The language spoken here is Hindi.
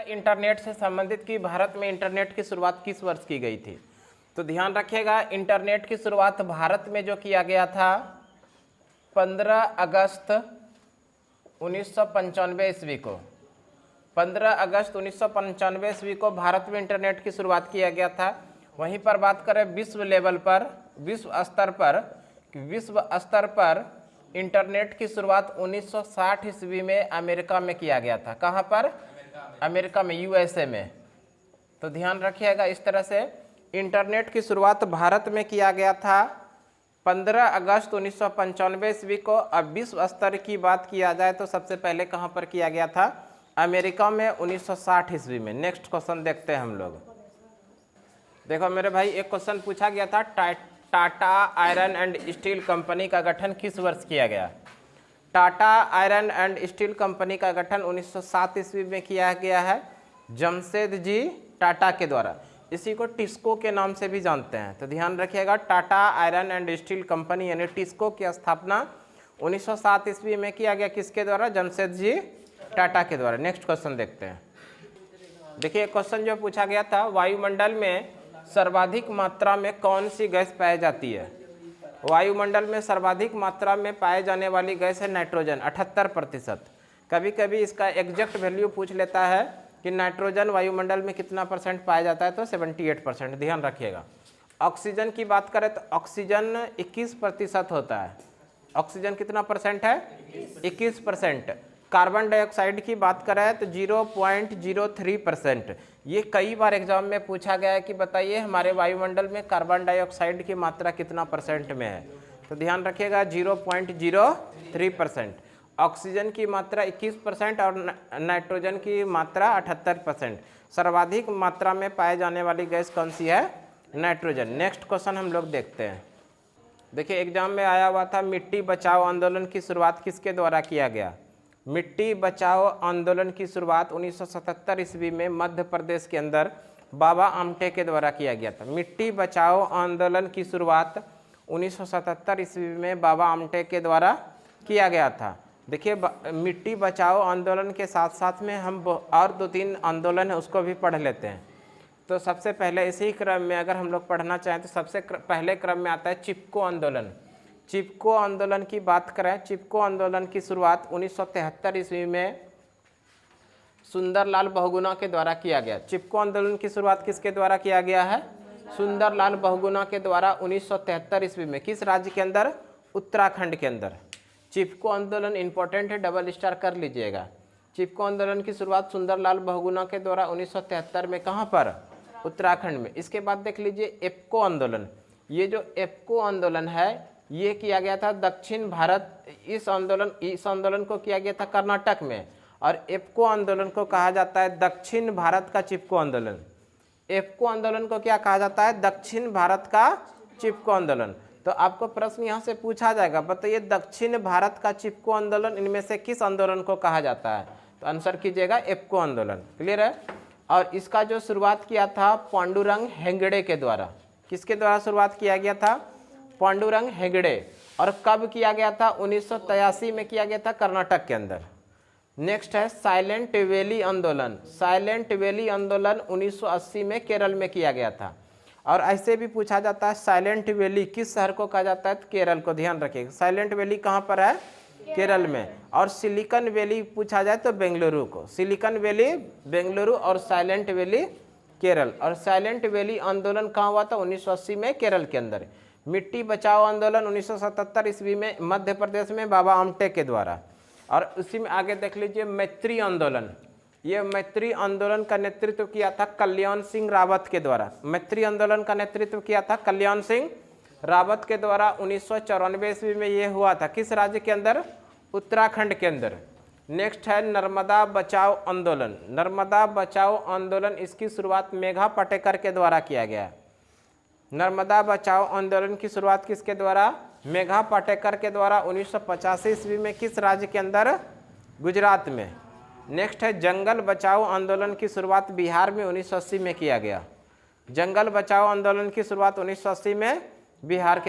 इंटरनेट से संबंधित कि भारत में इंटरनेट की शुरुआत किस वर्ष की गई थी। तो ध्यान रखिएगा, इंटरनेट की शुरुआत भारत में जो किया गया था 15 अगस्त 1995 ईस्वी को। 15 अगस्त 1995 ईस्वी को भारत में इंटरनेट की शुरुआत किया गया था। वहीं पर बात करें विश्व लेवल पर, विश्व स्तर पर इंटरनेट की शुरुआत 1960 ईस्वी में अमेरिका में किया गया था। कहाँ पर? अमेरिका में, यूएसए में। तो ध्यान रखिएगा, इस तरह से इंटरनेट की शुरुआत भारत में किया गया था 15 अगस्त 1995 ईस्वी को। अब विश्व स्तर की बात किया जाए तो सबसे पहले कहाँ पर किया गया था? अमेरिका में 1960 ईस्वी में। नेक्स्ट क्वेश्चन देखते हैं हम लोग। देखो मेरे भाई, एक क्वेश्चन पूछा गया था, Tata iron and steel company का गठन किस वर्ष किया गया? Tata iron and steel company का गठन 1907 ईस्वी में किया गया है जमशेदजी टाटा के द्वारा। इसी को टिस्को के नाम से भी जानते हैं। तो ध्यान रखिएगा, Tata iron and steel company यानी टिस्को की स्थापना 1907 ईस्वी में किया गया। किसके द्वारा? जमशेदजी टाटा के द्वारा। नेक्स्ट क्वेश्चन देखते हैं। देखिए क्वेश्चन जो पूछा गया था, वायुमंडल में सर्वाधिक मात्रा में कौन सी गैस पाई जाती है? वायुमंडल में सर्वाधिक मात्रा में पाए जाने वाली गैस है नाइट्रोजन, 78%। कभी कभी इसका एग्जैक्ट वैल्यू पूछ लेता है कि नाइट्रोजन वायुमंडल में कितना परसेंट पाया जाता है, तो 78%। ध्यान रखिएगा। ऑक्सीजन की बात करें तो ऑक्सीजन 21% होता है। ऑक्सीजन कितना परसेंट है? 21%। कार्बन डाइऑक्साइड की बात करें तो 0.03%। ये कई बार एग्जाम में पूछा गया है कि बताइए हमारे वायुमंडल में कार्बन डाइऑक्साइड की मात्रा कितना परसेंट में है। तो ध्यान रखिएगा 0.03%। ऑक्सीजन की मात्रा 21% और नाइट्रोजन की मात्रा 78%। सर्वाधिक मात्रा में पाए जाने वाली गैस कौन सी है? नाइट्रोजन। नेक्स्ट क्वेश्चन हम लोग देखते हैं। देखिए एग्जाम में आया हुआ था, मिट्टी बचाओ आंदोलन की शुरुआत किसके द्वारा किया गया? मिट्टी बचाओ आंदोलन की शुरुआत 1977 ईस्वी में मध्य प्रदेश के अंदर बाबा आमटे के द्वारा किया गया था। मिट्टी बचाओ आंदोलन की शुरुआत 1977 ईस्वी में बाबा आमटे के द्वारा किया गया था। देखिए मिट्टी बचाओ आंदोलन के साथ साथ में हम और 2-3 आंदोलन है उसको भी पढ़ लेते हैं। तो सबसे पहले इसी क्रम में अगर हम लोग पढ़ना चाहें तो सबसे पहले क्रम में आता है चिपको आंदोलन। चिपको आंदोलन की बात करें, चिपको आंदोलन की शुरुआत 1973 ईस्वी में सुंदरलाल बहुगुणा के द्वारा किया गया। चिपको आंदोलन की शुरुआत किसके द्वारा किया गया है? सुंदरलाल बहुगुणा के द्वारा 1973 ईस्वी में। किस राज्य के अंदर? उत्तराखंड के अंदर। चिपको आंदोलन इंपॉर्टेंट है, डबल स्टार कर लीजिएगा। चिपको आंदोलन की शुरुआत सुंदरलाल बहुगुणा के द्वारा 1973 में। कहाँ पर? उत्तराखंड में। इसके बाद देख लीजिए एप्को आंदोलन। ये जो एप्को आंदोलन है ये किया गया था दक्षिण भारत। इस आंदोलन को किया गया था कर्नाटक में। और एप्को आंदोलन को कहा जाता है दक्षिण भारत का चिपको आंदोलन। एप्को आंदोलन को क्या कहा जाता है? दक्षिण भारत का चिपको आंदोलन। तो आपको प्रश्न यहाँ से पूछा जाएगा, बताइए दक्षिण भारत का चिपको आंदोलन इनमें से किस आंदोलन को कहा जाता है? तो आंसर कीजिएगा एप्को आंदोलन। क्लियर है? और इसका जो शुरुआत किया था पांडुरंग हेगड़े के द्वारा। किसके द्वारा शुरुआत किया गया था? पांडुरंग हेगड़े। और कब किया गया था? 1983 में किया गया था कर्नाटक के अंदर। नेक्स्ट है साइलेंट वैली आंदोलन। साइलेंट वैली आंदोलन 1980 में केरल में किया गया था। और ऐसे भी पूछा जाता है साइलेंट वैली किस शहर को कहा जाता है? तो केरल को। ध्यान रखिएगा, साइलेंट वैली कहाँ पर है? केरल में। और सिलिकॉन वैली पूछा जाए तो बेंगलुरु को। सिलिकॉन वैली बेंगलुरु और साइलेंट वैली केरल। और साइलेंट वैली आंदोलन कहाँ हुआ था? 1980 में केरल के अंदर। मिट्टी बचाओ आंदोलन 1977 ईस्वी में मध्य प्रदेश में बाबा आमटे के द्वारा। और उसी में आगे देख लीजिए मैत्री आंदोलन। ये मैत्री आंदोलन का नेतृत्व किया था कल्याण सिंह रावत के द्वारा। मैत्री आंदोलन का नेतृत्व किया था कल्याण सिंह रावत के द्वारा 1994 ईस्वी में ये हुआ था। किस राज्य के अंदर? उत्तराखंड के अंदर। नेक्स्ट है नर्मदा बचाओ आंदोलन। नर्मदा बचाओ आंदोलन इसकी शुरुआत मेघा पाटेकर के द्वारा किया गया। नर्मदा बचाओ आंदोलन की शुरुआत किसके द्वारा? मेघा पाटेकर के द्वारा 1985 ईस्वी में। किस राज्य के अंदर? गुजरात में। नेक्स्ट है जंगल बचाओ आंदोलन की शुरुआत बिहार में 1980 में किया गया। जंगल बचाओ आंदोलन की शुरुआत 1980 में बिहार के